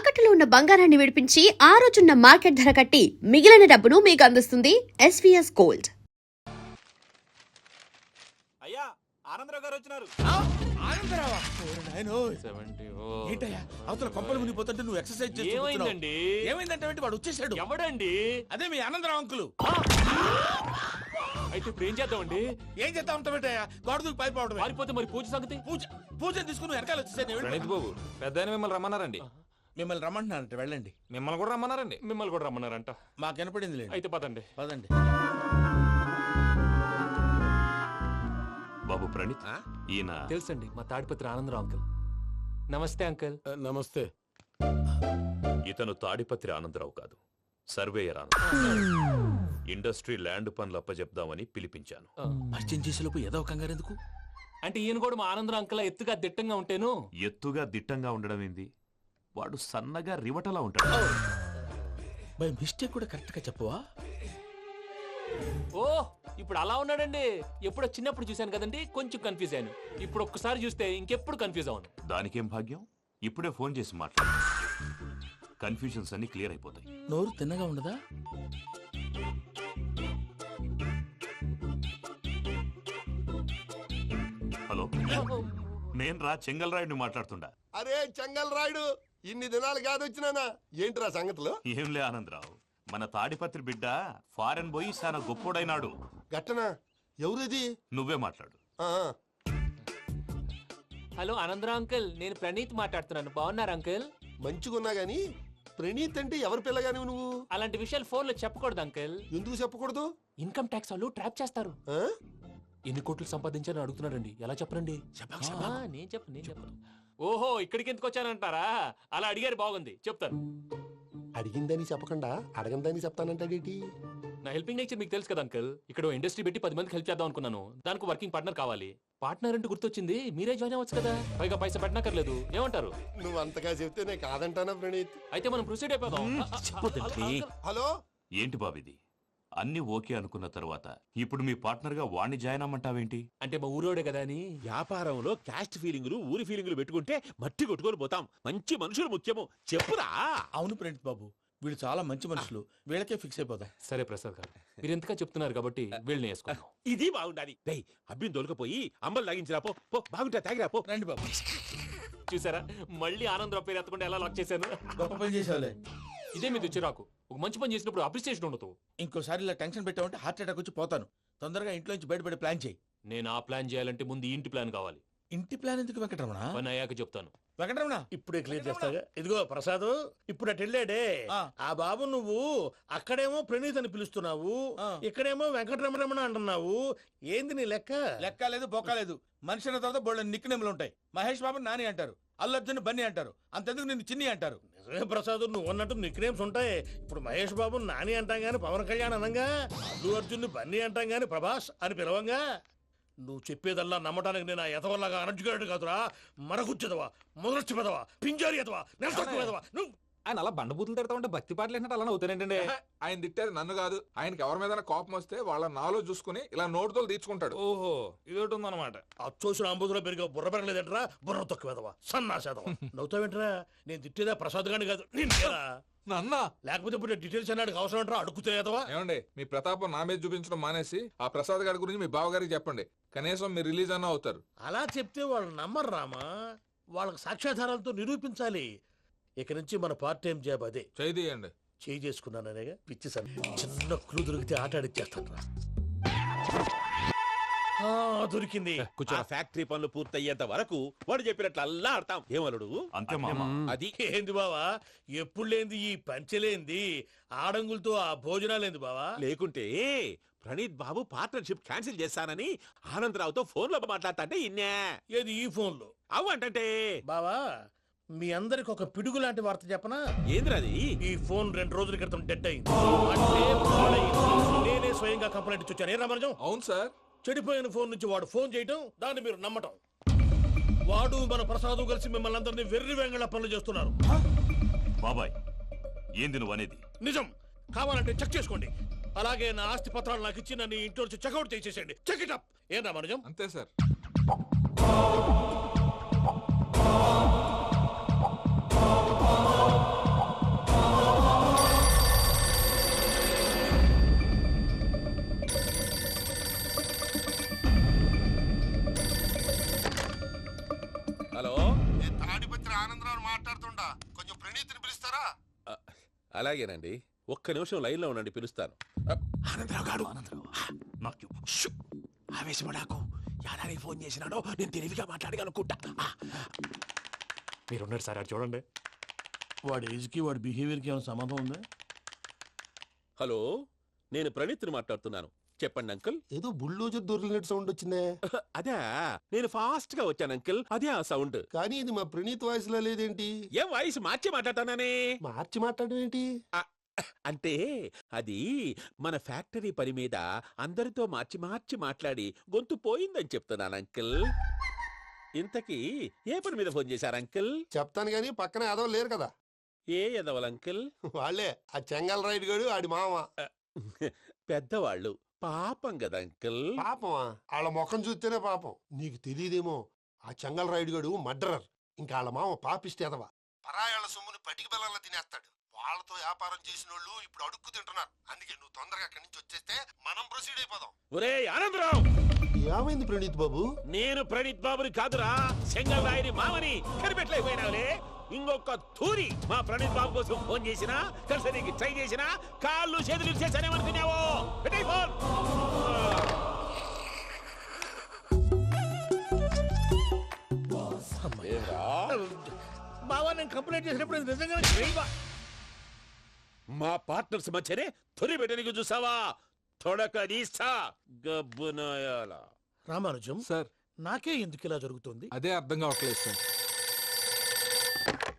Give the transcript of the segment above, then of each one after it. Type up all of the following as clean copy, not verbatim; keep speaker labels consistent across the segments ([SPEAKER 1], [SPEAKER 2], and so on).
[SPEAKER 1] తాకట్టులో ఉన్న బంగారాన్ని విడిపించి ఆ రోజున్న మార్కెట్ ధర కట్టి మిగిలిన డబ్బును మీకు అందిస్తుంది ఎస్వీఎస్ గోల్డ్.
[SPEAKER 2] అయ్యా ఆనందరావు గారు వచ్చినారు.
[SPEAKER 3] అవతల కొంపలు మునిగిపోతుంటే నువ్వు ఎక్సర్సైజ్ చేస్తున్నావు. ఏమైందంటే వాడు వచ్చేసాడు.
[SPEAKER 2] ఎవడండి?
[SPEAKER 3] అదే మీ ఆనందరావు అంకులు.
[SPEAKER 2] అయితే ఇప్పుడు ఏం చేద్దామండి?
[SPEAKER 3] ఏం చేస్తా ఉంటావేటయ్యా? గోడ దూకి పైపోవడం.
[SPEAKER 2] పారిపోతే మరి పూజ సంగతి?
[SPEAKER 3] పూజ తీసుకుని వెనకాల వచ్చేసాడు.
[SPEAKER 4] ప్రణీత్ బాబు పెద్ద మిమ్మల్ని రమ్మన్నారండి.
[SPEAKER 3] మిమ్మల్ని రమ్మంటున్నారంట, వెళ్ళండి.
[SPEAKER 4] మిమ్మల్ని కూడా రమ్మన్నారండి.
[SPEAKER 2] మిమ్మల్ని కూడా రమ్మన్నారంట.
[SPEAKER 3] మాకు వినపడింది లేదు.
[SPEAKER 2] అయితే పదండి.
[SPEAKER 3] పదండి.
[SPEAKER 5] బాబు ప్రణీత్, ఈయన
[SPEAKER 2] తెలుసండి, మా తాడిపత్రి ఆనందరావు అంకుల్. నమస్తే అంకుల్.
[SPEAKER 3] నమస్తే.
[SPEAKER 5] ఇతను తాడిపత్రి ఆనందరావు కాదు, సర్వేయర్ ఆనందరావు. ఇండస్ట్రీ ల్యాండ్ పనులు అప్పచెప్దామని పిలిపించాను.
[SPEAKER 3] పరిచయం చేసేలోపు ఏదో కంగారు ఎందుకు?
[SPEAKER 2] అంటే ఈయన కూడా మా ఆనందరావు అంకుల్ ఎత్తుగా దిట్టంగా ఉంటాను.
[SPEAKER 5] ఎత్తుగా దిట్టంగా ఉండడం ఏంది, వాడు సన్నగా రివటలా ఉంటాడు.
[SPEAKER 3] బై మిస్టేక్ కూడా కరెక్ట్ గా చెప్పవా?
[SPEAKER 2] ఓ ఇప్పుడు అలా ఉన్నాడండి. ఎప్పుడో చిన్నప్పుడు చూశాను కదండి, కొంచెం కన్ఫ్యూజ్ అయ్యాను. ఇప్పుడు ఒక్కసారి చూస్తే ఇంకెప్పుడు కన్ఫ్యూజ్ అవును.
[SPEAKER 5] దానికేం భాగ్యం, ఇప్పుడే ఫోన్ చేసి మాట్లాడు. కన్ఫ్యూజన్స్ అన్ని క్లియర్ అయిపోతాయి.
[SPEAKER 3] నోరు తిన్నగా ఉండదా?
[SPEAKER 5] హలో, నేను రా చెంగల్రాయుడిని మాట్లాడుతుండా.
[SPEAKER 6] అరే చెంగల్ రాయుడు, ఇన్ని దినాలు కాదు వచ్చినానా? ఏంట్రా సంగతులు?
[SPEAKER 5] ఏంలే ఆనందరావు, మన తాడిపత్రి బిడ్డ ఫారెన్ పోయి చాలా గొప్పోడైనాడు.
[SPEAKER 6] గట్టనా? ఎవరిది?
[SPEAKER 5] నువ్వే మాట్లాడు.
[SPEAKER 2] హలో ఆనందరావు అంకుల్, నేను ప్రణీత్ మాట్లాడుతున్నాను. బాగున్నారు అంకుల్?
[SPEAKER 6] మంచిగున్నా గాని ప్రణీత్ అంటే ఎవరి పిల్లగాని నువ్వు?
[SPEAKER 2] అలాంటి విషయాలు ఫోన్ లో చెప్పకూడదు అంకుల్.
[SPEAKER 6] ఎందుకు చెప్పకూడదు?
[SPEAKER 2] ఇన్కమ్ ట్యాక్స్ వాళ్ళు ట్రాప్ చేస్తారు.
[SPEAKER 6] ఆ?
[SPEAKER 2] ఎన్ని కోట్లు సంపాదించాలని అడుగుతున్నారండి. ఎలా చెప్పరండి? నేను చెప్పను. ఓహో, ఇక్కడికి ఎందుకు వచ్చానంటారా? అలా అడిగారు, బాగుంది, చెప్తాను.
[SPEAKER 6] అడిగిందని చెప్పకుండా అడగందని చెప్తానంటాడేటి?
[SPEAKER 2] నా హెల్పింగ్ నేచర్ మీకు తెలుసు కదా అంకుల్. ఇక్కడ ఇండస్ట్రీ పెట్టి 10 మందికి హెల్ప్ చేద్దాం అనుకున్నాను. దానికి వర్కింగ్ పార్ట్నర్ కావాలి. పార్ట్నర్ అంటే గుర్తొచ్చింది, మీరే జాయిన్ అవ్వచ్చు కదా. పైగా పైసా పెట్టనక్కర్లేదు. ఏమంటారు?
[SPEAKER 6] నువ్వు అంతగా చెప్తేనే కాదంటానా ప్రణీత్?
[SPEAKER 2] అయితే మనం ప్రొసీడ్ అయిపోదాం.
[SPEAKER 6] హలో,
[SPEAKER 5] ఏంటి బాబిది? అన్ని ఓకే అనుకున్న తర్వాత ఇప్పుడు మీ పార్ట్నర్ గా వాణ్ణి జాయిన్ అమ్మంటావేంటి?
[SPEAKER 2] అంటే మా ఊరోడే కదా అని.
[SPEAKER 7] వ్యాపారంలో క్యాస్ట్ ఫీలింగులు, ఊరి ఫీలింగులు పెట్టుకుంటే మట్టి కొట్టుకొని పోతాం. మంచి మనుషులు ముఖ్యము. చెప్పురా.
[SPEAKER 3] అవును ప్రణీత్ బాబు, వీళ్ళు చాలా మంచి మనుషులు. వీళ్ళకే ఫిక్స్ అయిపోతాం.
[SPEAKER 2] సరే ప్రసాద్ గారు, మీరు ఎంతగా చెప్తున్నారు కాబట్టి వీళ్ళని వేసుకుందాం.
[SPEAKER 7] ఇది బాగుండాలి. డై అబ్బిని దొలకపోయి అంబలు తాగించిరా. పో బాగుంటా, తాగిరా పో.
[SPEAKER 3] రండి బాబు.
[SPEAKER 2] చూసారా, మళ్ళీ ఆనందరావు పేరు ఎత్తకుండా ఎలా లాక్ చేశాను.
[SPEAKER 3] గొప్ప పని చేసేవాళ్ళే.
[SPEAKER 2] ఇదే మీ చిరాకు. ఒక మంచి పని చేసినప్పుడు అప్రిసియేషన్ ఉండదు.
[SPEAKER 3] ఇంకోసారి ఇలా టెన్షన్ పెట్టామంటే హార్ట్ అటాక్ వచ్చి పోతాను. తొందరగా ఇంట్లో నుంచి బయటపడే ప్లాన్ చేయి.
[SPEAKER 2] నేను ఆ ప్లాన్ చేయాలంటే ముందు ఈ ఇంటి ప్లాన్ కావాలి.
[SPEAKER 3] ఇంటి ప్లాన్ ఎందుకు వెంకటరమణ?
[SPEAKER 2] పని అయ్యాక చెప్తాను.
[SPEAKER 3] వెంకటరమణ
[SPEAKER 8] ఇప్పుడే క్లియర్ చేస్తాగా. ఇదిగో ప్రసాద్, ఇప్పుడు అటు వెళ్ళాడే ఆ బాబు, నువ్వు అక్కడేమో ప్రణీత్ అని పిలుస్తున్నావు, ఇక్కడేమో వెంకటరమణ అంటున్నావు. ఏంది నీ లెక్క?
[SPEAKER 3] లెక్క లేదు, బొక్క లేదు. మనిషి అన్న తర్వాత బోళ్ళ నిక్నెములు ఉంటాయి. మహేష్ బాబు నాని అంటారు, అల్లు అర్జున్ బన్నీ అంటారు, అంతెందుకు నిన్ను చిన్ని అంటారు.
[SPEAKER 8] నిజమే ప్రసాద్, నువ్వు అన్నట్టు నిక్ నేమ్స్ ఉంటాయి. ఇప్పుడు మహేష్ బాబు నాని అంటాం గాని పవన్ కళ్యాణ్ అనంగా, అల్లు అర్జున్ బన్నీ అంటాం గాని ప్రభాస్ అని పిలవంగా. నువ్వు చెప్పేదల్లా నమ్మటానికి నేను ఆ ఎతవల్లాగా అనర్జుకేటెడ్ కాదురా. మరగుచ్చదవా, మొదలచ్చి పెదవా, పింజారి ఎదవా, నెలసొక్కుదవా నువ్వు.
[SPEAKER 4] ఆయన అలా బండబూతులు తిడతా ఉంటే భక్తి పాటలు ఏంటంటే అలా అవుతానంటే.
[SPEAKER 9] ఆయన తిట్టేది నన్ను కాదు, ఆయనకి ఎవరి మీద కోపం వస్తే వాళ్ళ నాలో చూసుకుని ఇలా నోటుతో తీర్చుకుంటాడు.
[SPEAKER 4] ఓహో, ఇదొకటి ఉందన్నమాట.
[SPEAKER 8] అచ్చోసిన అంబుధులో పెరిగే బుర్ర పెరగలేదంటరా, బుర్ర తొక్కువేదవా, సన్నాసేదవా. నవ్వుతావేంట్రా? నేను తిట్టేదా ప్రసాద్ గాని కాదు, నిన్నేరా.
[SPEAKER 9] నన్న
[SPEAKER 8] లేకపోతే ఇప్పుడు డీటెయిల్స్ అన్నాడు అవసరం అంటారా? అడుగుతాయేదవా?
[SPEAKER 9] ఏమండి, మీ ప్రతాపం నా మీద చూపించడం మానేసి ఆ ప్రసాద్ గారి గురించి మీ బావగారికి చెప్పండి. కనీసం మీరు రిలీజ్ అన్న అవుతారు.
[SPEAKER 8] అలా చెప్తే వాళ్ళు నమ్మరు రామా. వాళ్ళకి సాక్ష్యాధారాలతో నిరూపించాలి. ఇక నుంచి మన పార్ట్ టైం జాబ్ అదే.
[SPEAKER 9] చేయండి.
[SPEAKER 8] చేయి చేసుకున్నాననేగా పిచ్చి సార్. చిన్న క్లూ దొరికితే ఆట ఆడిచ్చేస్తాను రా. దొరికింది.
[SPEAKER 7] ఆ ఫ్యాక్టరీ పనులు పూర్తయ్యేంత వరకు వాడు చెప్పినట్లు అల్లా ఆడతాం. ఏమలుడు?
[SPEAKER 5] అంతే మామ.
[SPEAKER 7] అది
[SPEAKER 8] ఏంది బావా, ఎప్పుడు లేంది ఈ పంచలేంది, ఆడంగులతో ఆ భోజనాలేంది బావా?
[SPEAKER 7] లేకుంటే ప్రణీత్ బాబు పార్ట్నర్షిప్ క్యాన్సిల్ చేస్తానని ఆనందరావుతో ఫోన్ లో మాట్లాడతా అంటే ఇన్నే.
[SPEAKER 8] ఏది ఈ ఫోన్ లో?
[SPEAKER 7] అవ్వంటే
[SPEAKER 8] బావా, మీ అందరికి ఒక పిడుగు లాంటి వార్త చెప్పనా?
[SPEAKER 7] ఏంద్రది?
[SPEAKER 8] ఈ ఫోన్ 2 రోజుల క్రితం డెడ్ అయింది. అంటే పాడైంది. నేనే స్వయంగా కంప్లైంట్ ఇచ్చి వచ్చాను. ఏ రామరాజం?
[SPEAKER 9] అవును సార్.
[SPEAKER 8] చెడిపోయిన ఫోన్ నుంచి వాడు ఫోన్ చేయటం, దాన్ని మీరు నమ్మటం. వాడు మన ప్రసాదు కలిసి మిమ్మల్ని అందరినీ వెర్రి వెంగళ పనులు చేస్తున్నారు.
[SPEAKER 5] బాబాయ్, ఏంది నువ్వు అనేది?
[SPEAKER 8] నిజం. కావాలంటే చెక్ చేసుకోండి. అలాగే నా ఆస్తి పత్రాలు నాకు ఇచ్చి నన్ను ఇంట్లో నుంచి చెక్అౌట్ చేసేసండి. Check it up. ఏం రామరాజం?
[SPEAKER 9] అంతే సార్.
[SPEAKER 7] అలాగేనండి, ఒక్క నిమిషం లైన్ లో ఉండండి, పిలుస్తాను.
[SPEAKER 8] ఆనందరావు గాడు షూ! ఆవేశపడాకు. యాదారి ఫోన్ చేసినాడో నేను తెలివిగా మాట్లాడగలనుకుంటా.
[SPEAKER 2] మీరున్నారు సార్, అది చూడండి.
[SPEAKER 3] వాడి ఏజ్కి వాడి బిహేవియర్కి ఏమైనా సంబంధం ఉందా?
[SPEAKER 7] హలో, నేను ప్రణీత్ని మాట్లాడుతున్నాను. చెప్పండి అంకుల్.
[SPEAKER 6] ఏదో బుల్డోజర్ దొరికినట్టు సౌండ్ వచ్చిందే.
[SPEAKER 7] అదే, నేను ఫాస్ట్ గా వచ్చాను అంకుల్, అదే ఆ సౌండ్.
[SPEAKER 6] కానీ ఇది మా ప్రణీత్ వాయిస్ లో లేదేంటి?
[SPEAKER 7] ఏం వాయిస్ మార్చి మాట్లాడతాననే?
[SPEAKER 6] మార్చి మాట్లాడడం ఏంటి?
[SPEAKER 7] అంటే అది మన ఫ్యాక్టరీ పని మీద అందరితో మార్చి మార్చి మాట్లాడి గొంతు పోయిందని చెప్తున్నాను అంకుల్. ఇంతకీ ఏ పని మీద ఫోన్ చేశారు అంకుల్?
[SPEAKER 6] చెప్తాను గానీ పక్కన ఏదో లేరు కదా.
[SPEAKER 7] ఏ ఎదవల్ అంకుల్?
[SPEAKER 6] వాళ్ళే ఆ చెంగల్ రైడ్ గడు ఆడి మామ.
[SPEAKER 7] పెద్దవాళ్ళు, పాపం కదా అంకుల్.
[SPEAKER 6] పాపమా? వాళ్ళ ముఖం చూస్తేనే పాపం. నీకు తెలియదేమో, ఆ చెంగల్ రైడ్ గడు మర్డరర్. ఇంకా వాళ్ళ మామ పాపిస్తే ఎదవా. పరాయాళ్ళ సొమ్ముని పటికి బెల్లంలో తినేస్తాడు. వాళ్ళతో వ్యాపారం చేసిన వాళ్ళు ఇప్పుడు అడుక్కు తింటున్నారు. అందుకే నువ్వు తొందరగా అక్కడి నుంచి వచ్చేస్తే మనం ప్రొసీడ్ అయిపోదాం.
[SPEAKER 7] ఒరే ఆనందరావు!
[SPEAKER 6] ఏమైంది ప్రణీత్ బాబు?
[SPEAKER 7] నేను ప్రణీత్ బాబుని కాదురా, సెంగల్ రాయని మామని. కనిపెట్టలేకపోయినావులే. ఇంకొక తూరి మా ప్రణీత్ బాబు కోసం ఫోన్ చేసినా, కలిసి నీకు ట్రై చేసినా, కాళ్ళు చేతులు చేశానేమనుకున్నావో. పెట్టేయ్ ఫోన్.
[SPEAKER 8] బావా, నేను కంప్లైంట్ చేసినప్పుడు ఇది నిజంగానే చేయవా?
[SPEAKER 7] మా పార్ట్నర్స్ మధ్యనే తొలి పెట్టడానికి చూసావా? తొడక నీస్తా గబ్బునాయాల.
[SPEAKER 8] రామానుజం
[SPEAKER 9] సార్
[SPEAKER 8] నాకే ఎందుకు ఇలా జరుగుతుంది?
[SPEAKER 9] అదే అర్థం కావట్లేదు సార్.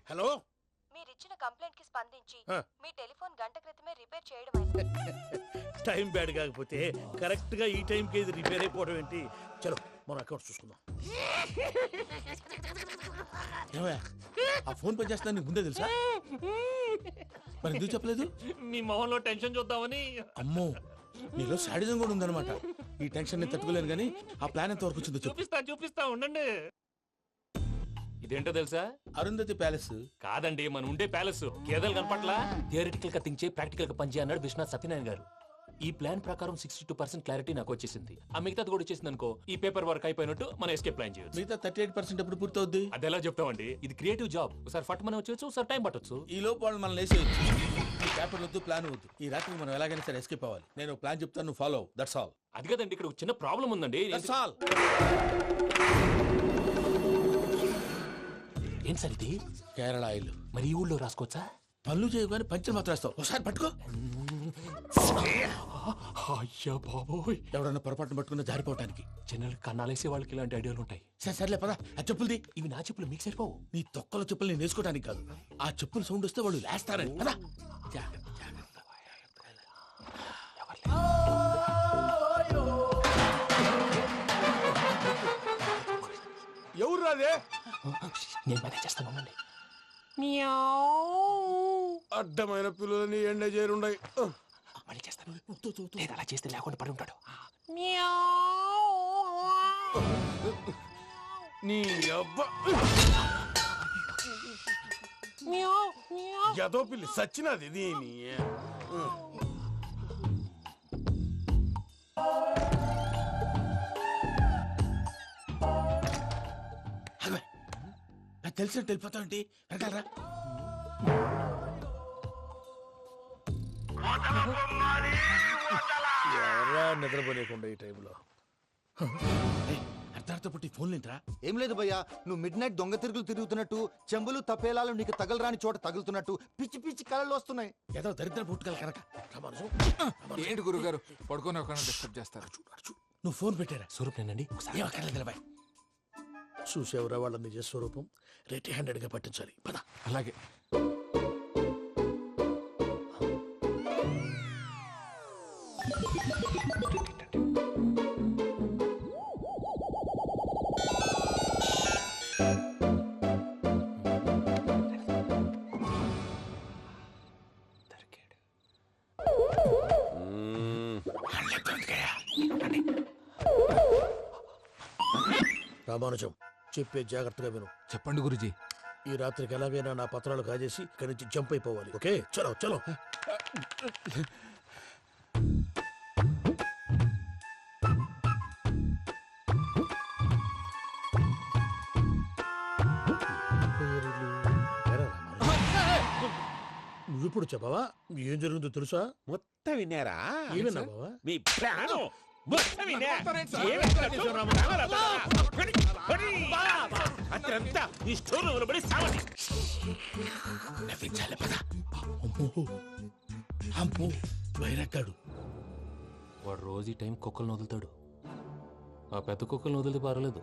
[SPEAKER 8] హలో,
[SPEAKER 10] మీరిచ్చిన కంప్లైంట్ కి స్పందించి
[SPEAKER 8] ఆ.
[SPEAKER 10] మీ టెలిఫోన్ గంట క్రితమే రిపేర్ చేయడం
[SPEAKER 8] టైం బ్యాడ్ కాకపోతే కరెక్ట్ గా ఈ టైంకి ఇది రిపేర్ అయిపోవడం ఏంటి? చలో మన అకౌంట్ చూసుకుందాం.
[SPEAKER 3] ఏమయ్యా, ఆ ఫోన్ పని చేస్తున్నా నీకు ముందే తెలుసా? మరి ఎందుకు చెప్పలేదు?
[SPEAKER 2] మీ మొహంలో టెన్షన్ చూద్దామని.
[SPEAKER 3] అమ్మో, నీలో శాడిజం కూడా ఉందన్నమాట. ఈ టెన్షన్ నేను తట్టుకోలేను కానీ ఆ ప్లాన్ ఎంత వరకు వచ్చిందో చెప్పు.
[SPEAKER 2] చూపిస్తా ఉండండి. ఇదేంటో తెలుసా?
[SPEAKER 3] అరుంధతి ప్యాలెస్.
[SPEAKER 2] కాదండి, మన ఉండే ప్యాలెస్. గేదెలు కనపట్లా? థియరిటికల్ గా థింక్ చేయి, ప్రాక్టికల్ గా పనిచేయి అన్నాడు విశ్వనాథ్ సత్యనారాయణ గారు. ఈ ప్లాన్ ప్రకారం 62% క్లారిటీ నాకు వచ్చేసింది. ఆ మిగతాది కూడా వచ్చేసింది అనుకో, ఈ పేపర్ వర్క్ అయిపోయినట్టు మనం ఎస్కేప్ ప్లాన్ చేయొచ్చు.
[SPEAKER 3] మిగతా 38% ఎప్పుడు పూర్తవుద్ది?
[SPEAKER 2] అది ఎలా చెప్తామండి? ఇది క్రియేటివ్ జాబ్. ఒకసారి ఫట్ మనం వచ్చేచ్చు, ఒకసారి టైం పట్టొచ్చు.
[SPEAKER 3] ఈ లోపు వాళ్ళు మనం లేసేయచ్చు. ఈ పేపర్ వద్దు, ప్లాన్ వద్దు. ఈ రాత్రికి మనం ఎలాగైనా సరే ఎస్కేప్ అవ్వాలి. నేను ప్లాన్ చెప్తాను, నువ్వు ఫాలో. That's all.
[SPEAKER 2] అది కదండి, ఇక్కడ ఒక చిన్న ప్రాబ్లం ఉందండి.
[SPEAKER 3] That's all.
[SPEAKER 2] ఏం సార్ ఇది?
[SPEAKER 3] కేరళ ఆయిల్.
[SPEAKER 2] మరి ఈ ఊళ్ళో రాసుకోవచ్చా?
[SPEAKER 3] పనులు చేయగానే పంచర్ మాత్రం వేస్తావు. ఒకసారి పట్టుకో.
[SPEAKER 2] అయ్యా బాబోయ్,
[SPEAKER 3] ఎవడన్నా పొరపాటున పట్టుకున్న జారిపోవటానికి.
[SPEAKER 2] జనరల్ కన్నాలేసే వాళ్ళకి ఇలాంటి ఐడియాలు ఉంటాయి.
[SPEAKER 3] సర్లే పదా, ఆ చెప్పులది.
[SPEAKER 2] ఇవి నా చెప్పులు, మీకు సరిపోవు.
[SPEAKER 3] నీ తొక్కల చెప్పులు నేను వేసుకోవడానికి కాదు, ఆ చెప్పులు సౌండ్ వస్తే వాళ్ళు లేస్తారని. పదా.
[SPEAKER 6] ఎవరు రాదే?
[SPEAKER 2] నేను మేనేజ్ చేస్తాను, ఉండండి.
[SPEAKER 6] అడ్డమైన పిల్లలని ఎండ చేరుండయి.
[SPEAKER 2] మళ్ళీ చేస్తాను. లేదు, అలా చేస్తే లేకుండా పడి ఉంటాడు.
[SPEAKER 6] నీ అబ్బా ఎదో పిల్లి సచ్చినది దీని.
[SPEAKER 3] నాకు తెలిసినట్టు వెళ్ళిపోతావు ఏంటి? వెనకాలరా.
[SPEAKER 8] ఎవరా నిద్రపోలేకుండా ఈ టైంలో?
[SPEAKER 3] అర్ధార్థ పుట్టి ఫోన్ లేంట్రా.
[SPEAKER 11] ఏం లేదు భయ్యా, నువ్వు మిడ్ నైట్ దొంగ తిరుగులు తిరుగుతున్నట్టు, చెంబులు తపేలాలు నీకు తగలరాని చోట తగులుతున్నట్టు పిచ్చి పిచ్చి కళలు వస్తున్నాయి.
[SPEAKER 3] ఏదో దరిద్ర పుట్టుకల కనుక. రామానుజం,
[SPEAKER 9] ఏంటి గురుగారు పడుకొని ఒక డిస్టర్బ్ చేస్తారు?
[SPEAKER 3] నువ్వు ఫోన్ పెట్టారా?
[SPEAKER 2] స్వరూప్ నేనండి.
[SPEAKER 3] ఏం అక్కర్లేదు నిలబాయ్.
[SPEAKER 8] చూసేవరా వాళ్ళ నిజ స్వరూపం. రెట్టి హ్యాండెడ్ గా పట్టించాలి. పద.
[SPEAKER 9] అలాగే.
[SPEAKER 8] రామానుజం, చెప్పే జాగ్రత్తగా విను.
[SPEAKER 9] చెప్పండి గురుజీ.
[SPEAKER 8] ఈ రాత్రికి ఎలాగైనా నా పత్రాలు కాజేసి ఇక్కడి నుంచి జంప్ అయిపోవాలి. ఓకే, చలో చలో. నువ్వు ఇప్పుడు చెప్పవా ఏం జరుగుతుందో తెలుసా?
[SPEAKER 7] మొత్తం విన్నారా?
[SPEAKER 8] ఏమన్నా బావా?
[SPEAKER 7] మీ ప్లాన్ మొత్తం విన్నా. అత్రంతా ఈ స్టోర్ రూమ్ లో పడి సావండి. నవ్వించాలి పద.
[SPEAKER 8] అమ్మో అమ్మో బయరట్టాడు.
[SPEAKER 2] వాడు రోజు ఈ టైం కుక్కలను వదులుతాడు. ఆ పెద్ద కుక్కలను వదిలితే పర్లేదు,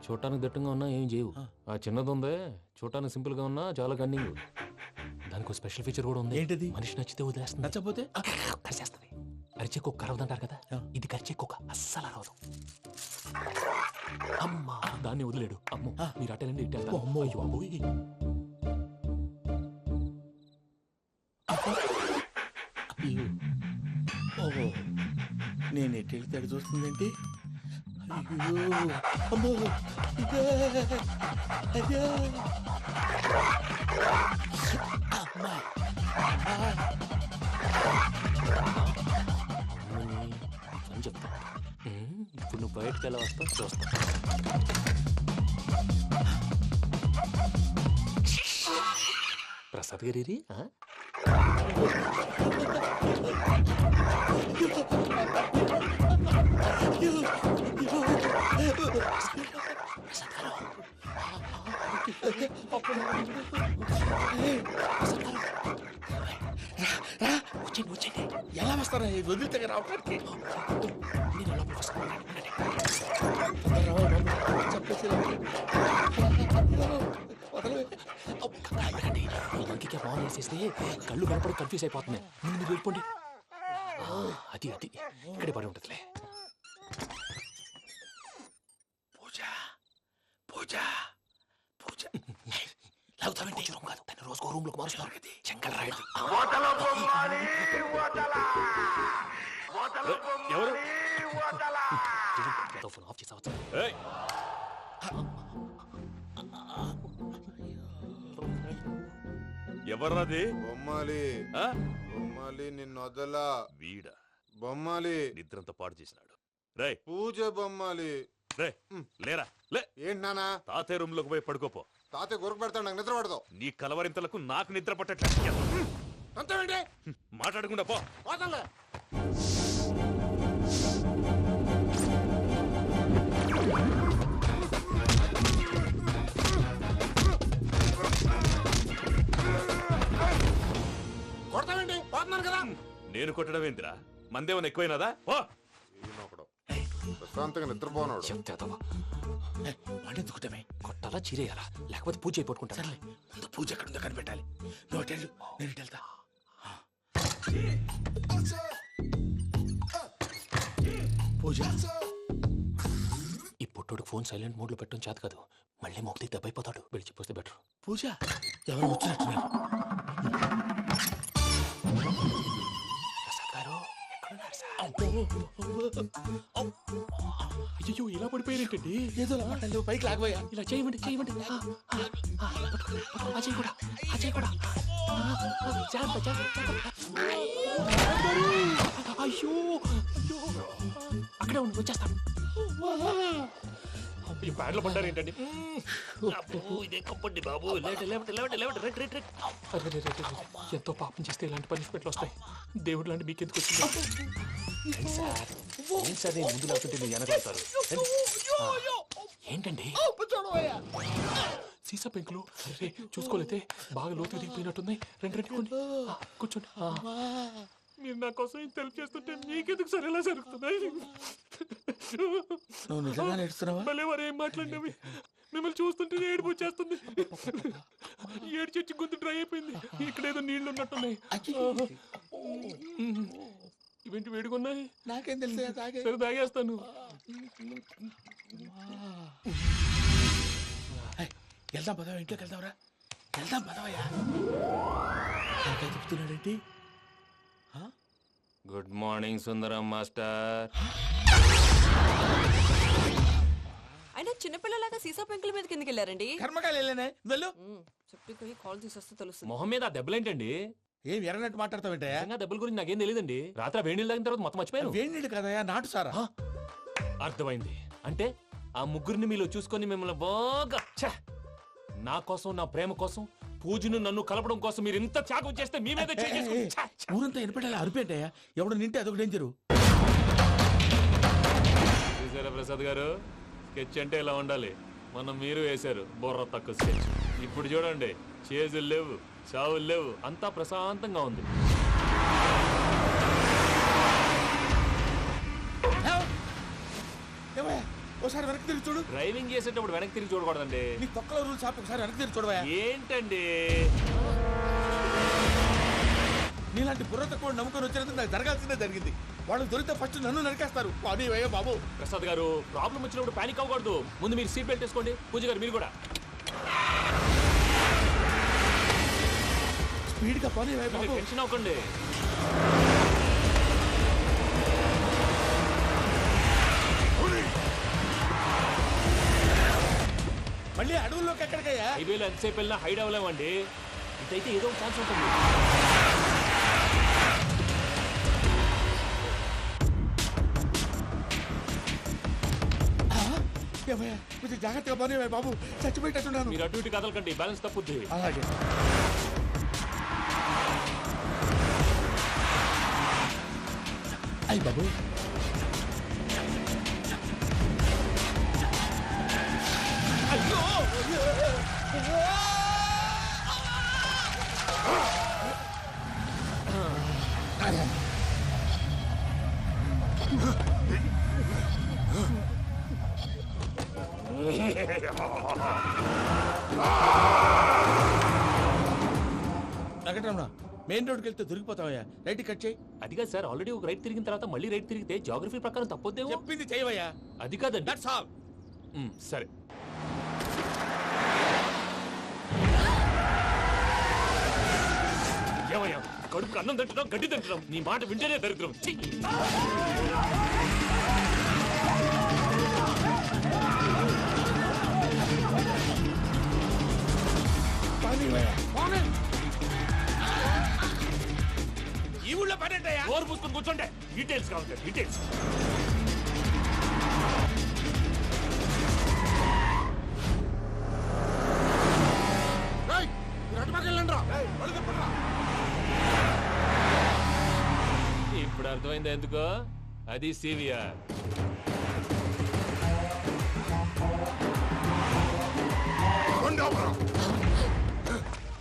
[SPEAKER 2] చూడటానికి దట్టంగా ఉన్నా ఏం చేయవు. ఆ చిన్నది ఉందే చూడటానికి సింపుల్ గా ఉన్నా చాలా కన్నింగ్. దానికి ఒక స్పెషల్ ఫీచర్ కూడా ఉంది.
[SPEAKER 8] ఏంటిది?
[SPEAKER 2] మనిషి నచ్చితే వదిలేస్తుంది,
[SPEAKER 8] నచ్చపోతే
[SPEAKER 2] కరిచేస్తుంది. అరిచే కుక్క అరవదంటారు కదా, ఇది కరిచే కుక్క అస్సలు అరవదు. అమ్మా దాన్ని వదిలేడు. అమ్మో మీరు అటెండి ఇటు వెళ్తారు.
[SPEAKER 8] అమ్మో.
[SPEAKER 2] అయ్యో అబ్బోయ్.
[SPEAKER 8] ఓహో నేను ఎటు వెళ్తాడు చూస్తుందంటే అయ్యో అమ్మో ఇదే, అయ్యో. అమ్మా.
[SPEAKER 2] అమ్మని అని చెప్తా. ఇప్పుడు నువ్వు బయటకు ఎలా వస్తావు చూస్తా. ప్రసాద్ గారి వచ్చేయండి వచ్చేయండి.
[SPEAKER 8] ఎలా వస్తారా వదిలితే రావడానికి?
[SPEAKER 2] నేను లోపలికి వస్తాను. ఇంకే బాగా వేసేస్తే కళ్ళు కనపడి కన్ఫ్యూజ్ అయిపోతున్నాయి. ముందు మీరు వెళ్ళిపోండి. అది అది ఇక్కడే పడి ఉంటుందిలే.
[SPEAKER 8] పూజ పూజ పూజ
[SPEAKER 2] లాగుతామంటే రూమ్ కాదు, తను రోజుకో రూమ్ లోకి మారుస్తున్నారు కదా. చెంగల్ రాయడు.
[SPEAKER 7] ఎవరు?
[SPEAKER 2] ఫోన్ ఆఫ్ చేసావచ్చు.
[SPEAKER 7] ఎవర్రాది?
[SPEAKER 9] బొమ్మాలి బొమ్మాలి నిన్ను వదలా.
[SPEAKER 7] వీడ
[SPEAKER 9] బొమ్మాలి
[SPEAKER 7] నిద్రంతా పాడు చేసినాడు. రే
[SPEAKER 9] పూజ బొమ్మాలి.
[SPEAKER 7] రే లేరా లే.
[SPEAKER 9] ఏంటి నానా?
[SPEAKER 7] తాతయ్య రూమ్ లోకి పోయి పడుకోపో.
[SPEAKER 9] తాతయ్య గురకు పెడతాడు, నాకు నిద్ర పడతావు.
[SPEAKER 7] నీ కలవరింతలకు నాకు నిద్ర పట్టట్లేదు.
[SPEAKER 9] అంతేంటి?
[SPEAKER 7] మాట్లాడకుండా పో.
[SPEAKER 9] పోతాలే. కొడతావేంటి? పోతున్నాను కదా.
[SPEAKER 7] నేను కొట్టడం ఏందిరా? మందేమన్నా ఎక్కువైనదా? ఓ
[SPEAKER 9] ప్రశాంతంగా నిద్రపోనాడు.
[SPEAKER 2] చెప్తావా
[SPEAKER 8] వాడెందుకుంటామే?
[SPEAKER 2] కొట్టాలా చీరేయాలా లేకపోతే పూజ అయిపోట్టుకుంటా.
[SPEAKER 8] సర్లే ముందు పూజ ఎక్కడుందో కనిపెట్టాలి. నువ్వు అటు వెళ్ళు, నేను ఇటు వెళ్తా. పూజ
[SPEAKER 2] ఈ పుట్టోడికి ఫోన్ సైలెంట్ మోడ్ లో పెట్టడం చేత కాదు. మళ్ళీ మొక్కి దెబ్బైపోతాడు. వెళ్ళి చెప్పొస్తే బెటర్.
[SPEAKER 8] పూజ ఎవరు వచ్చినట్టున్నారు?
[SPEAKER 2] ప్రసాద్ గారు ఎక్కడున్నారు సార్? అయ్యో ఇలా పడిపోయినట్టండి.
[SPEAKER 8] ఏదో లమ్మటండి, పైకి లాగబోయా.
[SPEAKER 2] ఇలా చేయమండి చేయమండి. అజయ్ కూడా అజయ్ కూడా. జాగ్రత్త జాగ్రత్త. అయ్యో అయ్యో అక్కడే ఉండి వచ్చేస్తాను. ఈ బ్యాడ్లో పడ్డారు ఏంటండి?
[SPEAKER 7] ఇదే కప్పండి బాబు.
[SPEAKER 2] ఎంతో పాపం చేస్తే ఇలాంటి పనిష్మెంట్లు వస్తాయి. దేవుడు లాంటి మీకెందుకు వచ్చింది? ఏం సార్ నేను ముందు లేకుంటే మీరు వెనకాడతారు. ఏంటండి సీసా పెంకులు? అరే చూసుకోలేతే బాగా లోతు దిగిపోయినట్టున్నాయి. రెండు రెండు కూర్చోండి. మీరు నా కోసం ఇంత హెల్ప్ చేస్తుంటే మీకెందుకు సరే ఎలా జరుగుతున్నాయి?
[SPEAKER 8] నువ్వు నిజంగా నేర్చుతున్నావా?
[SPEAKER 2] మళ్ళీ వారు ఏం మాట్లాడినవి మిమ్మల్ని చూస్తుంటే ఏడుపు వచ్చేస్తుంది. ఏడు చచ్చి గొంతు డ్రై అయిపోయింది. ఇక్కడ ఏదో నీళ్లు ఉన్నట్టున్నాయి. ఇవేంటి వేడుకున్నాయి?
[SPEAKER 8] నాకేం తెలుసు,
[SPEAKER 2] సరే తాగేస్తాను.
[SPEAKER 8] వెళ్దాం పదవా, ఇంట్లోకి వెళ్దాంరా. వెళ్దాం పదవయ్యా. నాకే చెప్తున్నాడేంటి?
[SPEAKER 2] గుడ్ మార్నింగ్ సుందరం మాస్టర్.
[SPEAKER 10] అయినా చిన్నపిల్లలాగా సీసా పెంకుల మీద కిందకి వెళ్ళారండి.
[SPEAKER 8] కర్మకాయలు వెళ్ళానే వెళ్ళు.
[SPEAKER 10] చెప్పి కాల్ తీసేస్తే తెలుస్తుంది.
[SPEAKER 2] మొహం మీద ఆ దెబ్బలేంటండి?
[SPEAKER 8] ఏం ఎర్రనట్టు మాట్లాడతావేంటయా?
[SPEAKER 2] నిజంగా దెబ్బల గురించి నాకేం తెలియదండి. రాత్రి వేడి నీళ్ళు తాగిన తర్వాత మొత్తం మర్చిపోయాను.
[SPEAKER 8] వేడి నీళ్ళు కదయా, నాటు సారా.
[SPEAKER 2] అర్థమైంది. అంటే ఆ ముగ్గురిని మీలో చూసుకొని మిమ్మల్ని బాగా నా కోసం నా ప్రేమ కోసం పూజను నన్ను కలపడం కోసం మీరు ఇంత త్యాగం చేస్తే మీ మీద చేయి చేసుకుని- ఛ, ఛ.
[SPEAKER 3] ఊరంతా ఎనపెట్టాలి అరిపేటయ్యా ఎవడు నింటే అదొక డేంజరు.
[SPEAKER 2] చూసారా ప్రసాద్ గారు, స్కెచ్ అంటే ఇలా ఉండాలి. మనం మీరు వేశారు బుర్ర తక్కువ స్కెచ్. ఇప్పుడు చూడండి, చేజులు లేవు, చావులు లేవు, అంతా ప్రశాంతంగా ఉంది.
[SPEAKER 3] ఏమయ్యా ఒకసారి వెనక్కి తిరిగి చూడు.
[SPEAKER 2] డ్రైవింగ్ చేసేటప్పుడు వెనక్కి తిరిగి చూడకూడదండి.
[SPEAKER 3] నీ తొక్కల రూల్స్ ఆపి ఒకసారి వెనక్కి తిరిగి చూడవా.
[SPEAKER 2] ఏంటండి
[SPEAKER 3] నీలాంటి బుర్ర తక్కువ నమ్ముకొని వచ్చినందుకు నాకు జరగాల్సిందే జరిగింది. వాళ్ళు దొరికితే ఫస్ట్ నన్ను నరికేస్తారు. అని వయ్యా బాబు.
[SPEAKER 2] ప్రసాద్ గారు, ప్రాబ్లం వచ్చినప్పుడు పానిక్ అవ్వకూడదు. ముందు మీరు సీట్ బెల్ట్ వేసుకోండి. పూజ గారు మీరు కూడా
[SPEAKER 3] స్పీడ్ గా పని బాబు.
[SPEAKER 2] టెన్షన్ అవ్వకండి.
[SPEAKER 3] మళ్ళీ అడవుల్లోకి ఎక్కడికయ్యా?
[SPEAKER 2] హైవేలో ఎంతసేపు వెళ్ళినా హైడ్ అవ్వలేమండి. ఇదైతే ఏదో ఒక ఛాన్స్ ఉంటుంది.
[SPEAKER 3] ఏమయ్యా కొంచెం జాగ్రత్తగా పని బాబు. చచ్చిపోయేటట్టున్నాను.
[SPEAKER 2] మీరు అటు ఇటు కదలకండి, బ్యాలెన్స్ తప్పుద్ది.
[SPEAKER 3] అలాగే. అయ్యి బాబు. అయ్యో వెంకటరమణ, మెయిన్ రోడ్కి వెళ్తే దొరికిపోతావయ్యా. రైట్ కట్ చేయి.
[SPEAKER 2] అది కాదు సార్, ఆల్రెడీ ఒక రైట్ తిరిగిన తర్వాత మళ్ళీ రైట్ తిరిగితే జాగ్రఫీ ప్రకారం తప్పొద్దేమో.
[SPEAKER 3] చెప్పింది చేయవయ్యా.
[SPEAKER 2] అది కాదండి.
[SPEAKER 3] That's all.
[SPEAKER 2] సరే. ఏమయ్యా, కడుపుకి అన్నం తింటున్నాం, గడ్డి తింటున్నాం. నీ మాట వింటేనే దరిద్రం. ఛీ!
[SPEAKER 3] ఈ ఊళ్ళో పని ఏంటయ్యా?
[SPEAKER 2] నోరు మూసుకొని కూర్చోండి. డీటెయిల్స్ కావాలి, డీటెయిల్స్. ఇప్పుడు అర్థమైంది ఎందుకో. అది సివిఆర్.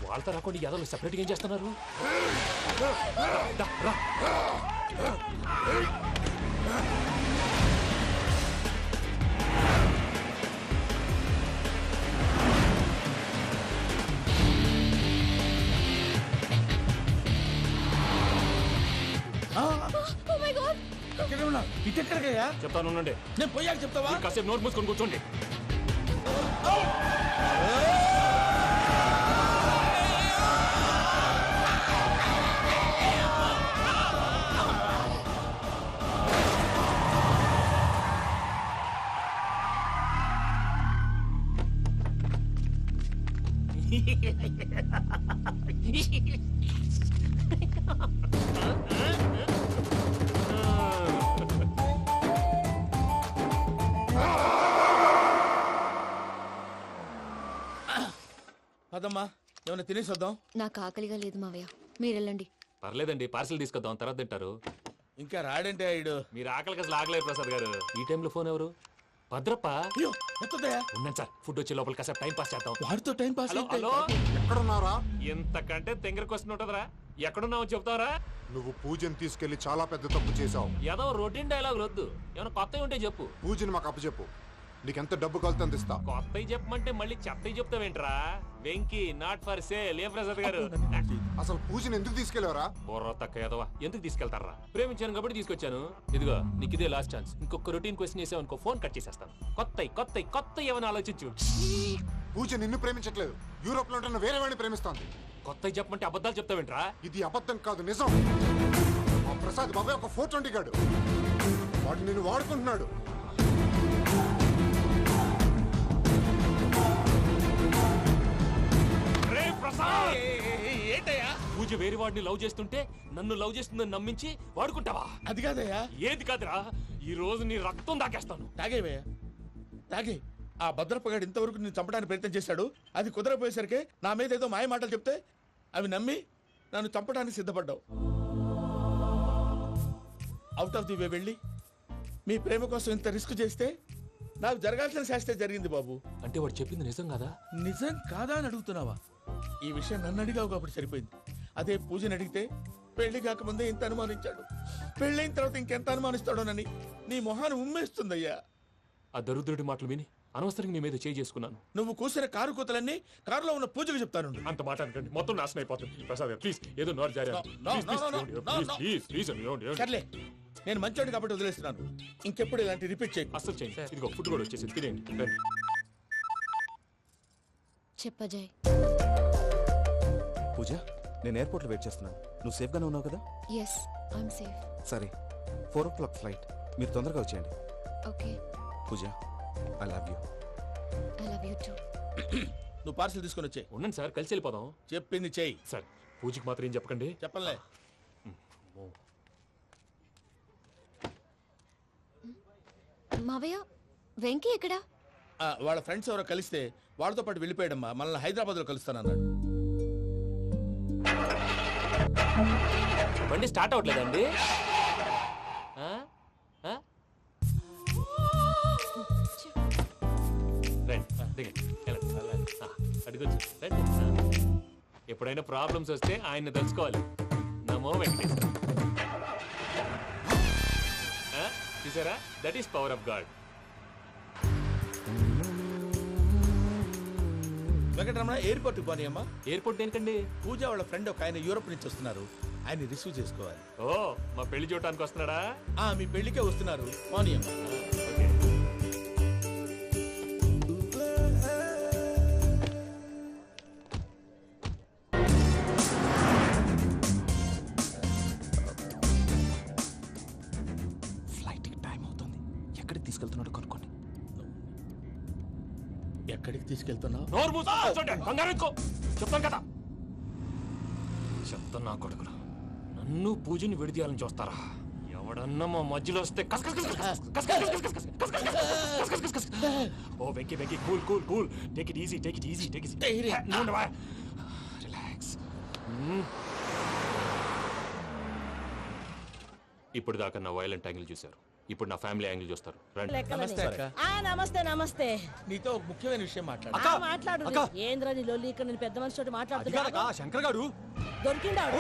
[SPEAKER 2] వాళ్ళతో రాకుండా యాదవ్ సెపరేట్గా ఏం చేస్తున్నారు? రా, రా.
[SPEAKER 3] ఇటెక్కడికయ్యా?
[SPEAKER 2] చెప్తాను ఉండండి.
[SPEAKER 3] నేను పోయాక చెప్తావా?
[SPEAKER 2] మీరు కాసేపు నోట్ మూసుకొని కూర్చోండి.
[SPEAKER 3] పదమ్మా, ఏమైనా తినేసి వద్దాం.
[SPEAKER 10] నాకు ఆకలిగా లేదు మావయ్య, మీరు వెళ్ళండి.
[SPEAKER 2] పర్లేదండి, పార్సిల్ తీసుకొద్దాం, తర్వాత తింటారు.
[SPEAKER 3] ఇంకా రాడంటే ఆయుడు.
[SPEAKER 2] మీరు ఆకలికి అసలు ఆగలేదు ప్రసాద్ గారు. ఈ టైంలో ఫోన్ ఎవరు? భద్రప్ప.
[SPEAKER 3] అయ్యో ఎత్తదయ్యా.
[SPEAKER 2] ఉన్నాను సార్, ఫుడ్ వచ్చే లోపల కాసేపు టైం పాస్ చేద్దాం.
[SPEAKER 3] వాడితో టైం పాస్.
[SPEAKER 2] Hello, hello.
[SPEAKER 6] ఎక్కడున్నారా?
[SPEAKER 2] ఇంతకంటే తెంగర క్వశ్చన్ ఉంటుందిరా. ఎక్కడున్నావు చెప్తావరా?
[SPEAKER 6] నువ్వు పూజని తీసుకెళ్లి చాలా పెద్ద తప్పు చేశావు.
[SPEAKER 2] ఏదో రొటీన్ డైలాగ్ వద్దు, ఏమైనా కొత్తవి ఉంటే చెప్పు.
[SPEAKER 6] పూజని మాకు అప్పచెప్పు. నీకెంత డబ్బు కలితే అంత ఇస్తా.
[SPEAKER 2] కొత్తవి చెప్పమంటే మళ్ళీ చెత్తవి చెప్తావేంట్రా? Venky not for sale. ఏ ప్రసాద్ గారు,
[SPEAKER 6] అసలు పూజని ఎందుకు తీసుకెళ్లేవరా?
[SPEAKER 2] బుర్ర తక్క ఏదవా, ఎందుకు తీసుకెళ్తారా? ప్రేమించాను కాబట్టి తీసుకొచ్చాను. ఇదిగో నీకు ఇదే లాస్ట్ ఛాన్స్. ఇంకొక రొటీన్ క్వశ్చన్ చేసావనుకో ఫోన్ కట్ చేసేస్తాను. కొత్త ఏమైనా ఆలోచించు.
[SPEAKER 6] పూజ నిన్ను ప్రేమించట్లేదు, యూరోప్ లో ఉంటున్న వేరే వాడిని ప్రేమిస్తోంది.
[SPEAKER 2] కొత్తవి చెప్పమంటే అబద్ధాలు చెప్తావేంట్రా?
[SPEAKER 6] ఇది అబద్ధం కాదు, నిజం. ఆ ప్రసాద్ బాబాయ్ ఒక 420 గాడు. వాడు నిన్ను వాడుకుంటున్నాడు.
[SPEAKER 3] ఏంటయ్యా?
[SPEAKER 2] పూజ వేరే వాడిని లవ్ చేస్తుంటే నన్ను లవ్ చేస్తుందని నమ్మించి వాడుకుంటావా?
[SPEAKER 3] అది కాదయ్యా.
[SPEAKER 2] ఏది కాదురా, ఈ రోజు నీ రక్తం దాకేస్తాను.
[SPEAKER 3] తాగేవయ్యా, తాగే. ఆ భద్రప్పగాడు ఇంతవరకు నేను చంపడానికి ప్రయత్నం చేశాడు. అది కుదరపోయేసరికి నా మీద ఏదో మాయ మాటలు చెప్తే అవి నమ్మి నన్ను చంపడానికి సిద్ధపడ్డావు. అవుట్ ఆఫ్ ది వే వెళ్ళి మీ ప్రేమ కోసం ఇంత రిస్క్ చేస్తే నాకు జరగాల్సిన శాస్త్రే జరిగింది బాబు.
[SPEAKER 2] అంటే వాడు చెప్పింది నిజం కదా?
[SPEAKER 3] నిజం కాదా అని అడుగుతున్నావా? ఈ విషయం నన్ను అడిగావు కాబట్టి సరిపోయింది. అదే పూజని అడిగితే పెళ్లి కాకముందే ఇంత అనుమానించాడు, పెళ్ళైన తర్వాత ఇంకెంత అనుమానిస్తాడోనని నీ మొహాన్ని ఉమ్మేస్తుందయ్యా.
[SPEAKER 2] ఆ దరిద్రుడి మాటలు విని అనవసరంగా మీ మీద చేయి చేసుకున్నాను.
[SPEAKER 3] నువ్వు కూసిన కారు కూతలన్నీ కారులో ఉన్న పూజకు చెప్తాను.
[SPEAKER 2] అంత మాట అనకండి, మొత్తం నాశనం అయిపోతుంది. ప్రసాద్ గారు ప్లీజ్ ఏదో నోరు జారీ
[SPEAKER 3] సర్లే, నేను మంచోడు కాబట్టి వదిలేస్తున్నాను. ఇంకెప్పుడు ఇలాంటి రిపీట్ చేయకు.
[SPEAKER 2] అసలు చేయండి. ఇదిగో ఫుడ్ కూడా వచ్చేసి తినేయండి. రండి.
[SPEAKER 10] చెప్పజాయ్.
[SPEAKER 11] పూజ, నేను ఎయిర్పోర్ట్లో వెయిట్ చేస్తున్నాను. నువ్వు సేఫ్గానే ఉన్నావు కదా?
[SPEAKER 10] Yes, I'm safe.
[SPEAKER 11] సరే, 4 o'clock ఫ్లైట్. మీరు తొందరగా వచ్చేయండి.
[SPEAKER 10] Okay.
[SPEAKER 11] Pooja, I love you.
[SPEAKER 10] I love you too.
[SPEAKER 3] నువ్వు పార్సల్ తీసుకొని వచ్చే.
[SPEAKER 2] ఉండండి సార్, కలిసి వెళ్ళిపోదాం.
[SPEAKER 3] చెప్పింది చెయ్యి.
[SPEAKER 2] సార్ పూజకి మాత్రం ఏం చెప్పకండి.
[SPEAKER 3] చెప్పలే.
[SPEAKER 10] మావయ్య, వెంకీ ఎక్కడా?
[SPEAKER 3] వాళ్ళ ఫ్రెండ్స్ ఎవరో కలిస్తే వాళ్ళతో పాటు వెళ్ళిపోయాడమ్మా. మనల్ని హైదరాబాద్ లో కలుస్తానన్నాడు.
[SPEAKER 2] బండి స్టార్ట్ అవ్వట్లేదండి. ఎప్పుడైనా ప్రాబ్లమ్స్ వస్తే ఆయన్ని తెలుసుకోవాలి. నమో వెంకటేశ్వర. చూసారా, that is power of God.
[SPEAKER 3] Venkataramana, airport కి పోనీ అమ్మా.
[SPEAKER 2] ఎయిర్పోర్ట్ దేనికండి?
[SPEAKER 3] పూజ వాళ్ళ ఫ్రెండ్ ఒక ఆయన యూరోప్ నుంచి వస్తున్నారు, ఆయన రిసీవ్ చేసుకోవాలి.
[SPEAKER 2] ఓ, మా పెళ్లి చూడటానికి వస్తున్నాడా?
[SPEAKER 3] మీ పెళ్లికే వస్తున్నారు, పోనీ అమ్మా.
[SPEAKER 2] ఓకే.
[SPEAKER 11] ఫ్లైట్కి టైం అవుతుంది. ఎక్కడికి తీసుకెళ్తున్నాడో కనుక్కోండి.
[SPEAKER 3] ఎక్కడికి తీసుకెళ్తున్నావు?
[SPEAKER 2] నోరు మూసుకొని కూర్చోండి. కంగారు ఎక్కువ. చెప్తాను కదా. చెప్తాను నా కొడుకులు. నన్ను పూజని విడిదీయాలని చూస్తారా? ఎవడన్నా మా మధ్యలో వస్తే ఓ Venky Venky, cool cool cool. Take it easy, take it easy, take it easy. Relax. ఇప్పుడు దాకా నా వైలెంట్ యాంగిల్ చూశారు, ఇప్పుడు నా ఫ్యామిలీ యాంగిల్ చూస్తారు. రండి.
[SPEAKER 3] నమస్తే అక్క.
[SPEAKER 12] నమస్తే నమస్తే.
[SPEAKER 3] నీతో ఒక ముఖ్యమైన విషయం మాట్లాడు.
[SPEAKER 12] మాట్లాడు. ఏంద్రా నీ లొల్లి? ఇక్కడ నేను పెద్ద మనిషితో మాట్లాడుతున్నా.
[SPEAKER 11] శంకర్ గారు
[SPEAKER 12] దొరికిండాడు.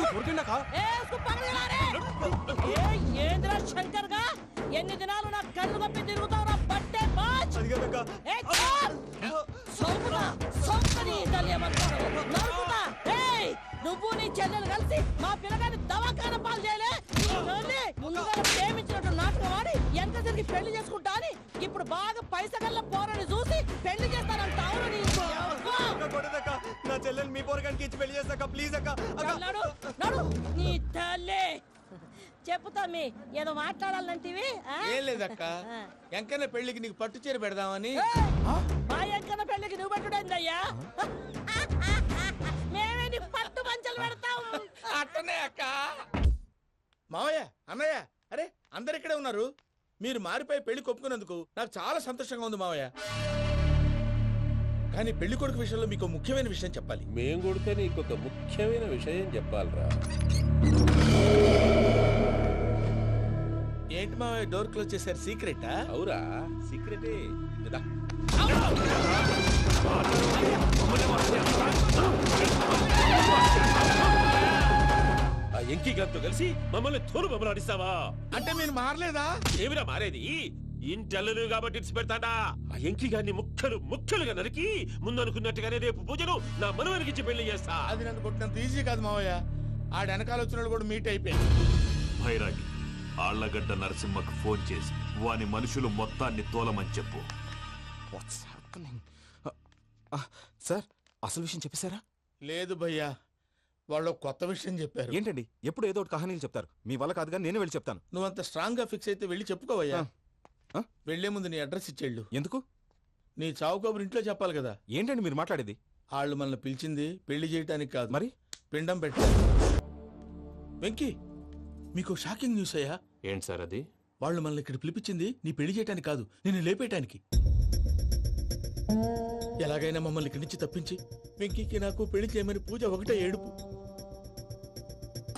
[SPEAKER 12] ఏంద్రా శంకర్ గా? ఎన్ని దినాలు నా కళ్ళు కప్పి తిరుగుతావురా బట్టే బాచ్? నువ్వు నీ చెల్లెలు కలిసి మా పిల్లగాని దవాఖాన పాలు చేయలే. ముందుగా ప్రేమించినట్టు నాటకం ఆడి ఎంత తిరిగి పెళ్లి చేసుకుంటా అని ఇప్పుడు బాగా పైసగల్ల పోరని చూసి పెళ్లి చేస్తానంటావు.
[SPEAKER 11] నా చెల్లెలు మీ పోరగానికి ఇచ్చి పెళ్లి చేస్తాక ప్లీజ్ అక్క.
[SPEAKER 12] నడు నీ తల్లి. చెప్పుతా మీ ఏదో మాట్లాడాలంటివి.
[SPEAKER 3] ఏం లేదక్క, ఎంకన్న పెళ్లికి నీకు పట్టు చీర పెడదామని.
[SPEAKER 12] మా ఎంకన్న పెళ్లికి నువ్వు పెట్టుడైందయ్యా? మేమే నీ పట్టు పంచలు పెడతాం.
[SPEAKER 3] అట్టనే అక్క. మావయ్య, అన్నయ్య, అరే అందరు ఇక్కడే ఉన్నారు. మీరు మారిపోయి పెళ్లి కొప్పుకున్నందుకు నాకు చాలా సంతోషంగా ఉంది మావయ్య. కానీ పెళ్లి కొడుకు విషయంలో మీకు ముఖ్యమైన విషయం చెప్పాలి.
[SPEAKER 7] మేం కొడితే నీకు ఒక ముఖ్యమైన విషయం చెప్పాలరా.
[SPEAKER 3] ఏంటి మావయ్య డోర్ క్లోజ్ చేశారు? సీక్రెటా?
[SPEAKER 7] అవురా, సీక్రెటే. ఆ ఎంకి గారితో కలిసి మమ్మల్ని తోలు బొమ్మలాడిస్తావా?
[SPEAKER 3] అంటే మీరు మారలేదా?
[SPEAKER 7] ఏమిరా మారేది? ఇంటల్లు కాబట్టి ఇడిచి పెడతాడా? ఆ ఎంకి గారిని ముక్కలుగా నరికి ముందనుకున్నట్టుగానే రేపు పూజను నా మనవనికి ఇచ్చి పెళ్లి చేస్తా.
[SPEAKER 3] అది నన్ను కొట్టినంత ఈజీ కాదు మావయ్య. ఆడ వెనకాల వచ్చిన కూడా మీట్ అయిపోయింది.
[SPEAKER 5] భైరాగి ఆళ్లగడ్డ నరసింహకు ఫోన్ చేసి వాని మనుషులు మొత్తాన్ని తోలమని చెప్పు.
[SPEAKER 11] సార్, అసలు విషయం చెప్పేశారా?
[SPEAKER 3] లేదు భయ్యా, వాళ్ళు కొత్త విషయం చెప్పారు.
[SPEAKER 11] ఏంటండి ఎప్పుడు ఏదో ఒకటి కహానీలు చెప్తారు? మీ వల్ల కాదుగా, నేనే వెళ్ళి చెప్తాను.
[SPEAKER 3] నువ్వంత స్ట్రాంగ్ గా ఫిక్స్ అయితే వెళ్ళి చెప్పుకోవయ్యా. వెళ్లే ముందు నీ అడ్రస్ ఇచ్చేళ్ళు.
[SPEAKER 11] ఎందుకు?
[SPEAKER 3] నీ చావు కబురు ఇంట్లో చెప్పాలి కదా.
[SPEAKER 11] ఏంటండి మీరు మాట్లాడేది?
[SPEAKER 3] వాళ్ళు మనల్ని పిలిచింది పెళ్లి చేయటానికి కాదు,
[SPEAKER 11] మరి
[SPEAKER 3] పిండం పెట్టారు. వెంకీ, మీకు షాకింగ్ న్యూస్ అయ్యా.
[SPEAKER 2] ఏంటి సార్ అది?
[SPEAKER 3] వాళ్ళు మనల్ని ఇక్కడ పిలిపించింది నీ పెళ్లి చేయటానికి కాదు, నిన్ను లేపేయటానికి. ఎలాగైనా మమ్మల్ని ఇక్కడి నుంచి తప్పించి వెంకీకి నాకు పెళ్లి చేయమని పూజ ఒకటే ఏడుపు.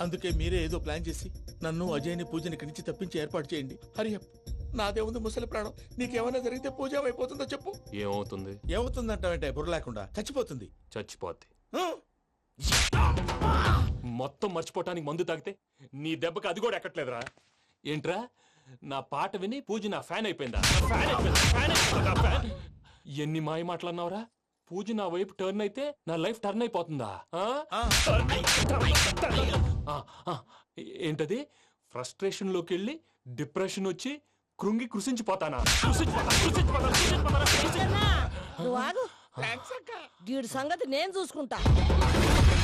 [SPEAKER 3] అందుకే మీరే ఏదో ప్లాన్ చేసి నన్ను అజయ్ని పూజని ఇక్కడి నుంచి తప్పించి ఏర్పాటు చేయండి. హరియప్, నాదే ఉంది ముసలి ప్రాణం. నీకేమైనా జరిగితే పూజ అయిపోతుందో చెప్పు.
[SPEAKER 2] ఏమవుతుంది?
[SPEAKER 3] ఏమవుతుందంటావంటే బుర్ర లేకుండా చచ్చిపోతుంది.
[SPEAKER 2] చచ్చిపోద్ది.
[SPEAKER 3] ఆ?
[SPEAKER 2] మొత్తం మర్చిపోవటానికి మందు తాగితే నీ దెబ్బకి అది కూడా ఎక్కట్లేదురా. ఏంట్రా, నా పాట విని పూజ నా ఫ్యాన్ అయిపోయిందా? ఫ్యాన్. ఎన్ని మాయ మాటలన్నావురా? పూజ నా వైపు టర్న్ అయితే నా లైఫ్ టర్న్ అయిపోతుందా? ఏంటది? ఫ్రస్ట్రేషన్ లోకి వెళ్ళి డిప్రెషన్ వచ్చి కృంగి కృషించిపోతానా?
[SPEAKER 12] నువ్వు ఆగు. వీడి సంగతి నేను చూసుకుంటా.